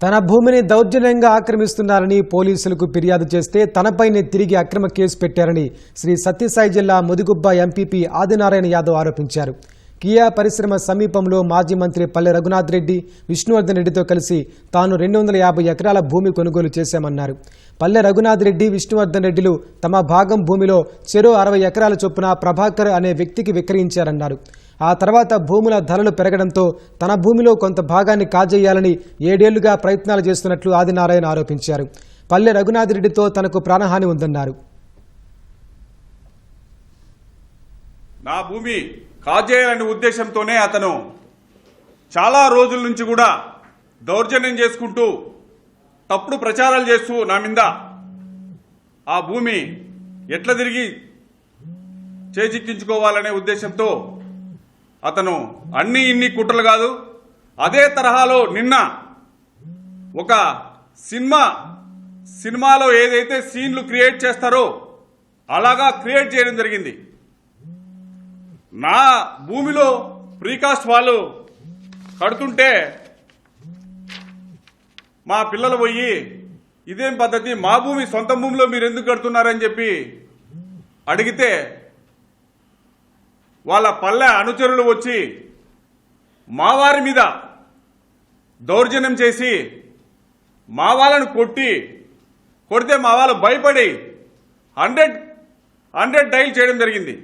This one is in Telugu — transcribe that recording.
తన భూమిని దౌర్జన్యంగా ఆక్రమిస్తున్నారని పోలీసులకు ఫిర్యాదు చేస్తే తనపైనే తిరిగి అక్రమ కేసు పెట్టారని శ్రీ సత్యసాయి జిల్లా ముదిగుబ్బ ఎంపీపీ ఆదినారాయణ యాదవ్ ఆరోపించారు. కియా పరిశ్రమ సమీపంలో మాజీ మంత్రి పల్లె రఘునాథ్ రెడ్డి, విష్ణువర్ధన్ రెడ్డితో కలిసి తాను 250 ఎకరాల భూమి కొనుగోలు చేశామన్నారు. పల్లె రఘునాథ్ రెడ్డి, విష్ణువర్ధన్ రెడ్డిలు తమ భాగం భూమిలో చెరో 60 ఎకరాల చొప్పున ప్రభాకర్ అనే వ్యక్తికి విక్రయించారన్నారు. ఆ తర్వాత భూముల ధరలు పెరగడంతో తన భూమిలో కొంత భాగాన్ని కాజేయాలని 7 ఏళ్లుగా ప్రయత్నాలు చేస్తున్నట్లు ఆదినారాయణ ఆరోపించారు. పల్లె రఘునాథ్ రెడ్డితో తనకు ప్రాణహాని ఉందన్నారు. నా భూమి కాజేయాలనే ఉద్దేశంతోనే అతను చాలా రోజుల నుంచి కూడా దౌర్జన్యం చేసుకుంటూ తప్పుడు ప్రచారాలు చేస్తూ నా మీద ఆ భూమి ఎట్లా తిరిగి చేజిక్కించుకోవాలనే ఉద్దేశంతో అతను ఇన్ని కుట్రలు కాదు, అదే తరహాలో నిన్న ఒక సినిమాలో ఏదైతే సీన్లు క్రియేట్ చేస్తారో అలాగా క్రియేట్ చేయడం జరిగింది. నా భూమిలో ప్రీకాస్ట్ వాళ్ళు కడుతుంటే మా పిల్లలు పోయి ఇదేం పద్ధతి, మా భూమి సొంత భూమిలో మీరు ఎందుకు కడుతున్నారని చెప్పి అడిగితే వాళ్ళ పల్లె అనుచరులు వచ్చి మా వారి మీద దౌర్జన్యం చేసి మా వాళ్ళను కొడితే మా వాళ్ళు భయపడి 100 డైల్ చేయడం జరిగింది.